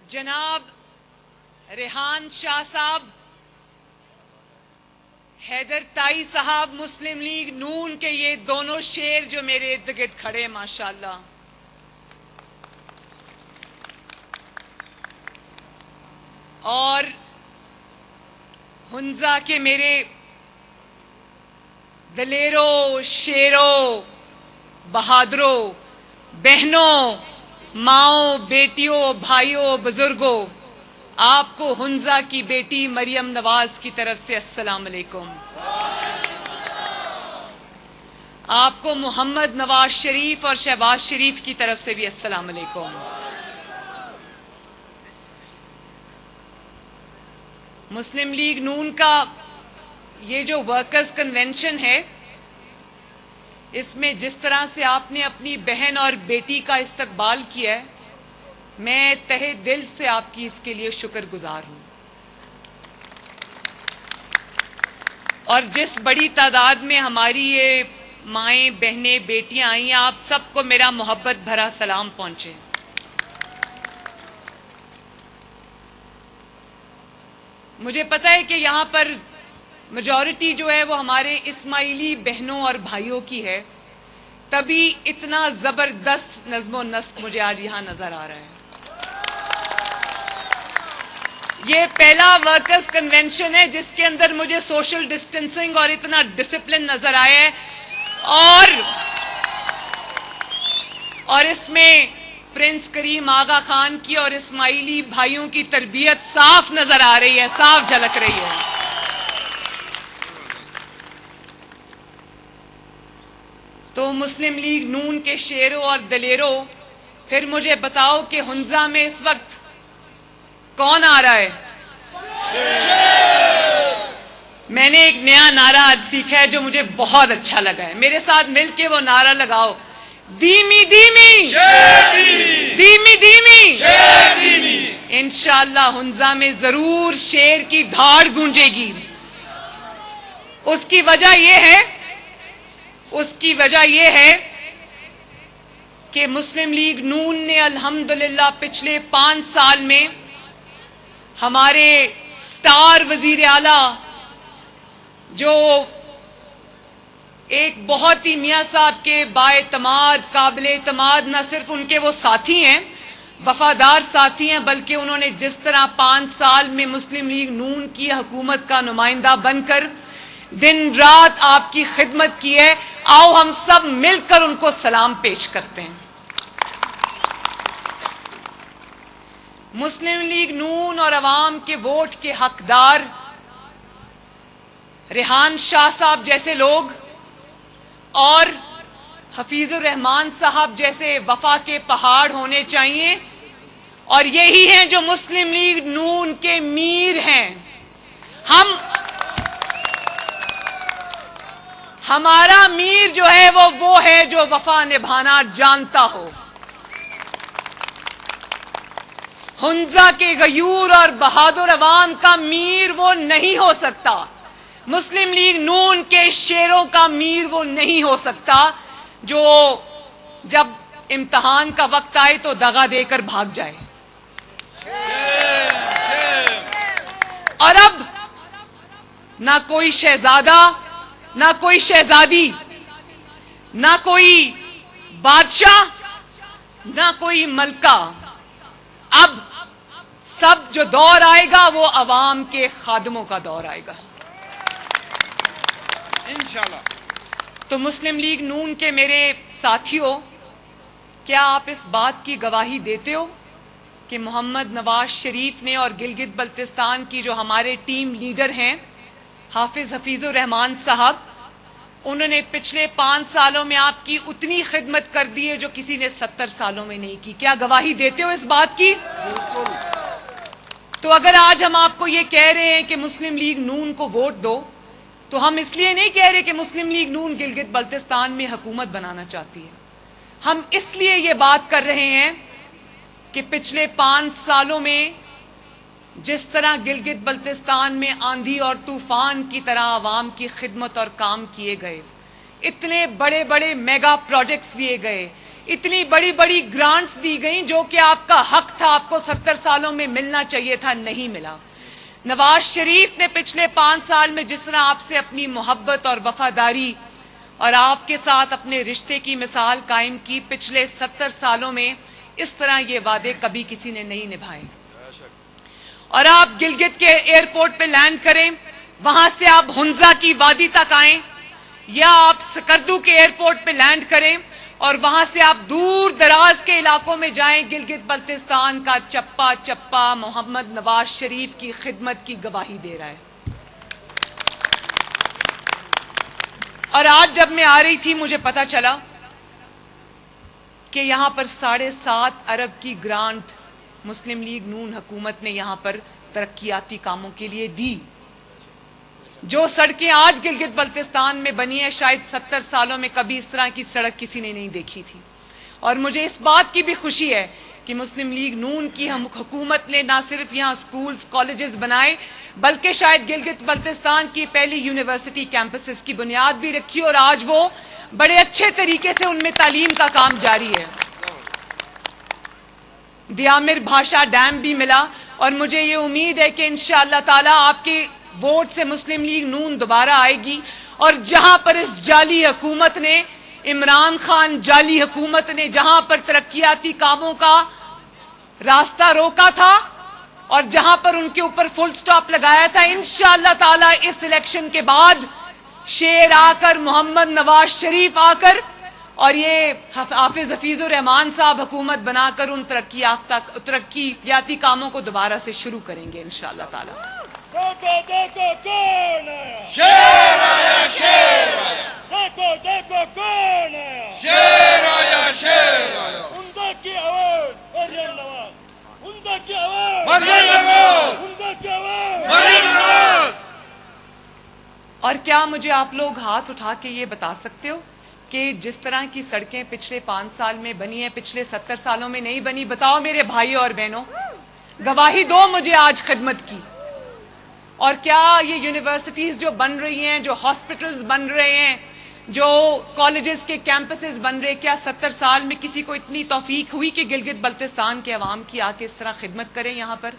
جناب ریحان شاہ صاحب، حیدر تائی صاحب، مسلم لیگ نون کے یہ دونوں شیر جو میرے ارد گرد کھڑے ہیں ماشاءاللہ، اور ہنزا کے میرے دلیروں، شیروں، بہادروں، بہنوں، ماؤں، بیٹیوں، بھائیوں، بزرگوں، آپ کو ہنزا کی بیٹی مریم نواز کی طرف سے السلام علیکم۔ آپ کو محمد نواز شریف اور شہباز شریف کی طرف سے بھی السلام علیکم۔ مسلم لیگ نون کا یہ جو ورکرز کنونشن ہے، اس میں جس طرح سے آپ نے اپنی بہن اور بیٹی کا استقبال کیا ہے، میں تہہ دل سے آپ کی اس کے لیے شکر گزار ہوں، اور جس بڑی تعداد میں ہماری یہ مائیں، بہنیں، بیٹیاں آئی ہیں، آپ سب کو میرا محبت بھرا سلام پہنچے۔ مجھے پتہ ہے کہ یہاں پر میجورٹی جو ہے وہ ہمارے اسماعیلی بہنوں اور بھائیوں کی ہے، تبھی اتنا زبردست نظم و نسق مجھے آج یہاں نظر آ رہا ہے۔ یہ پہلا ورکرز کنونشن ہے جس کے اندر مجھے سوشل ڈسٹنسنگ اور اتنا ڈسپلن نظر آیا ہے، اور اس میں پرنس کریم آغا خان کی اور اسماعیلی بھائیوں کی تربیت صاف نظر آ رہی ہے، صاف جھلک رہی ہے۔ تو مسلم لیگ نون کے شیروں اور دلیروں، پھر مجھے بتاؤ کہ ہنزا میں اس وقت کون آ رہا ہے؟ میں نے ایک نیا نعرہ آج سیکھا ہے جو مجھے بہت اچھا لگا ہے، میرے ساتھ مل کے وہ نعرہ لگاؤ: دھیمی دھیمی دھیمی دھیمی۔ انشاءاللہ ہنزا میں ضرور شیر کی دھاڑ گونجے گی۔ اس کی وجہ یہ ہے کہ مسلم لیگ نون نے الحمدللہ پچھلے 5 سال میں ہمارے سٹار وزیر اعلیٰ، جو ایک بہت ہی میاں صاحب کے بااعتماد، قابل اعتماد، نہ صرف ان کے وہ ساتھی ہیں، وفادار ساتھی ہیں، بلکہ انہوں نے جس طرح 5 سال میں مسلم لیگ نون کی حکومت کا نمائندہ بن کر دن رات آپ کی خدمت کی ہے، آؤ ہم سب مل کر ان کو سلام پیش کرتے ہیں۔ مسلم لیگ نون اور عوام کے ووٹ کے حقدار ریحان شاہ صاحب جیسے لوگ اور حفیظ الرحمان صاحب جیسے وفا کے پہاڑ ہونے چاہیے، اور یہی ہیں جو مسلم لیگ نون کے میر ہیں۔ ہمارا میر جو ہے وہ ہے جو وفا نبھانا جانتا ہو۔ ہنزا کے غیور اور بہادر عوام کا میر وہ نہیں ہو سکتا، مسلم لیگ نون کے شیروں کا میر وہ نہیں ہو سکتا جو جب امتحان کا وقت آئے تو دغا دے کر بھاگ جائے۔ اور اب نہ کوئی شہزادہ، نہ کوئی شہزادی، نہ کوئی بادشاہ، نہ کوئی ملکہ، اب سب جو دور آئے گا وہ عوام کے خادموں کا دور آئے گا انشاءاللہ۔ تو مسلم لیگ نون کے میرے ساتھیوں، کیا آپ اس بات کی گواہی دیتے ہو کہ محمد نواز شریف نے اور گلگت بلتستان کی جو ہمارے ٹیم لیڈر ہیں حفیظ الرحمان صاحب، انہوں نے پچھلے 5 سالوں میں آپ کی اتنی خدمت کر دی ہے جو کسی نے 70 سالوں میں نہیں کی؟ کیا گواہی دیتے ہو اس بات کی؟ تو اگر آج ہم آپ کو یہ کہہ رہے ہیں کہ مسلم لیگ نون کو ووٹ دو، تو ہم اس لیے نہیں کہہ رہے کہ مسلم لیگ نون گلگت بلتستان میں حکومت بنانا چاہتی ہے، ہم اس لیے یہ بات کر رہے ہیں کہ پچھلے 5 سالوں میں جس طرح گلگت بلتستان میں آندھی اور طوفان کی طرح عوام کی خدمت اور کام کیے گئے، اتنے بڑے بڑے میگا پروجیکٹس دیے گئے، اتنی بڑی بڑی گرانٹس دی گئیں جو کہ آپ کا حق تھا, آپ کو 70 سالوں میں ملنا چاہیے تھا, نہیں ملا. نواز شریف نے پچھلے 5 سال میں جس طرح آپ سے اپنی محبت اور وفاداری اور آپ کے ساتھ اپنے رشتے کی مثال قائم کی, پچھلے 70 سالوں میں اس طرح یہ وعدے کبھی کسی نے نہیں نبھائے. اور آپ گلگت کے ایئرپورٹ پہ لینڈ کریں, وہاں سے آپ ہنزا کی وادی تک آئیں, یا آپ سکردو کے ایئرپورٹ پہ لینڈ کریں اور وہاں سے آپ دور دراز کے علاقوں میں جائیں, گلگت بلتستان کا چپا چپا محمد نواز شریف کی خدمت کی گواہی دے رہا ہے. اور آج جب میں آ رہی تھی مجھے پتا چلا کہ یہاں پر 7.5 ارب کی گرانٹ مسلم لیگ نون حکومت نے یہاں پر ترقیاتی کاموں کے لیے دی. جو سڑکیں آج گلگت بلتستان میں بنی ہیں شاید 70 سالوں میں کبھی اس طرح کی سڑک کسی نے نہیں دیکھی تھی. اور مجھے اس بات کی بھی خوشی ہے کہ مسلم لیگ نون کی حکومت نے نہ صرف یہاں سکولز کالجز بنائے بلکہ شاید گلگت بلتستان کی پہلی یونیورسٹی کیمپسز کی بنیاد بھی رکھی, اور آج وہ بڑے اچھے طریقے سے ان میں تعلیم کا کام جاری ہے. دیامر بھاشا ڈیم بھی ملا, اور مجھے یہ امید ہے کہ انشاءاللہ تعالی آپ کے ووٹ سے مسلم لیگ نون دوبارہ آئے گی, اور جہاں پر اس جعلی حکومت نے, عمران خان جعلی حکومت نے جہاں پر ترقیاتی کاموں کا راستہ روکا تھا اور جہاں پر ان کے اوپر فل سٹاپ لگایا تھا, انشاءاللہ تعالی اس الیکشن کے بعد شیر آ کر, محمد نواز شریف آ کر, اور یہ حافظ حفیظ الرحمان صاحب حکومت بنا کر ان ترقیاتی کاموں کو دوبارہ سے شروع کریں گے انشاءاللہ تعالی. دیکھو کون آیا, شیر آیا, شیر آیا, دیکھو کون آیا, شیر آیا, شیر آیا, ہنزا کی آواز مریم نواز, ہنزا کی آواز مریم نواز, ہنزا کی آواز مریم نواز. اور کیا مجھے آپ لوگ ہاتھ اٹھا کے یہ بتا سکتے ہو کہ جس طرح کی سڑکیں پچھلے 5 سال میں بنی ہیں پچھلے 70 سالوں میں نہیں بنی؟ بتاؤ میرے بھائیوں اور بہنوں, گواہی دو مجھے آج خدمت کی. اور کیا یہ یونیورسٹیز جو بن رہی ہیں, جو ہاسپٹلز بن رہے ہیں, جو کالجز کے کیمپسز بن رہے, کیا 70 سال میں کسی کو اتنی توفیق ہوئی کہ گلگت بلتستان کے عوام کی آ کے اس طرح خدمت کریں یہاں پر؟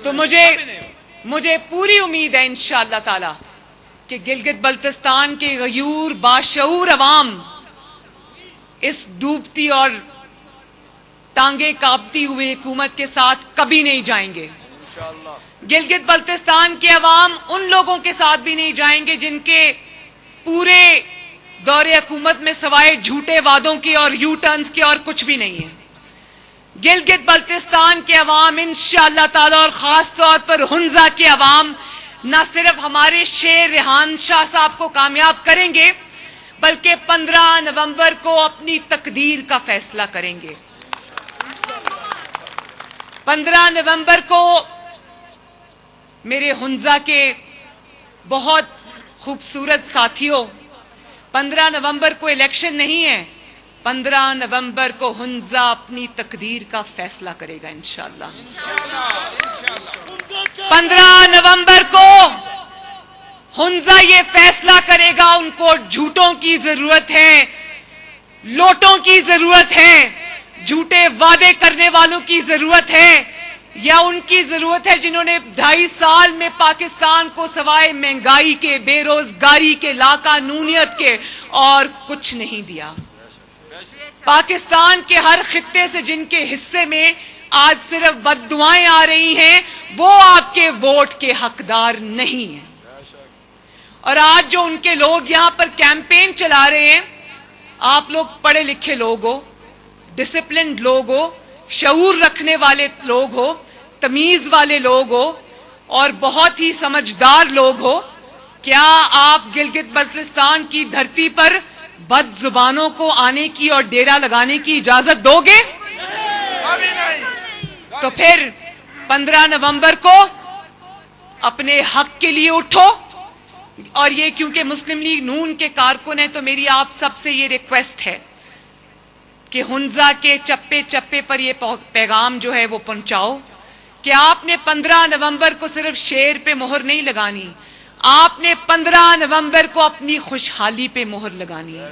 تو مجھے پوری امید ہے انشاءاللہ تعالی کہ گلگت بلتستان کے غیور باشعور عوام اس ڈوبتی اور ٹانگیں کانپتی ہوئی حکومت کے ساتھ کبھی نہیں جائیں گے. گلگت بلتستان کے عوام ان لوگوں کے ساتھ بھی نہیں جائیں گے جن کے پورے دور حکومت میں سوائے جھوٹے وعدوں کے اور یو ٹرنز کے اور کچھ بھی نہیں ہے. گلگت بلتستان کے عوام انشاءاللہ تعالی اور خاص طور پر ہنزا کے عوام نہ صرف ہمارے شیر ریحان شاہ صاحب کو کامیاب کریں گے بلکہ 15 نومبر کو اپنی تقدیر کا فیصلہ کریں گے. 15 نومبر کو میرے ہنزا کے بہت خوبصورت ساتھیوں, 15 نومبر کو الیکشن نہیں ہے, 15 نومبر کو ہنزا اپنی تقدیر کا فیصلہ کرے گا انشاءاللہ. 15 نومبر کو ہنزا یہ فیصلہ کرے گا ان کو جھوٹوں کی ضرورت ہے, لوٹوں کی ضرورت ہے, جھوٹے وعدے کرنے والوں کی ضرورت ہے, یا ان کی ضرورت ہے جنہوں نے 2.5 سال میں پاکستان کو سوائے مہنگائی کے, بے روزگاری کے, لاقانونیت کے اور کچھ نہیں دیا. پاکستان کے ہر خطے سے جن کے حصے میں آج صرف بد دعائیں آ رہی ہیں وہ آپ کے ووٹ کے حقدار نہیں ہیں. اور آج جو ان کے لوگ یہاں پر کیمپین چلا رہے ہیں, آپ لوگ پڑھے لکھے لوگ ہو, ڈسپلنڈ لوگ ہو, شعور رکھنے والے لوگ ہو, تمیز والے لوگ ہو اور بہت ہی سمجھدار لوگ ہو, کیا آپ گلگت بلتستان کی دھرتی پر بد زبانوں کو آنے کی اور ڈیرا لگانے کی اجازت دو گے؟ تو پھر 15 نومبر کو اپنے حق کے لیے اٹھو. اور یہ کیونکہ مسلم لیگ نون کے کارکن ہیں تو میری آپ سب سے یہ ریکویسٹ ہے کہ ہنزا کے چپے چپے پر یہ پیغام جو ہے وہ پہنچاؤ کہ آپ نے 15 نومبر کو صرف شیر پہ مہر نہیں لگانی, آپ نے 15 نومبر کو اپنی خوشحالی پہ مہر لگانی ہے.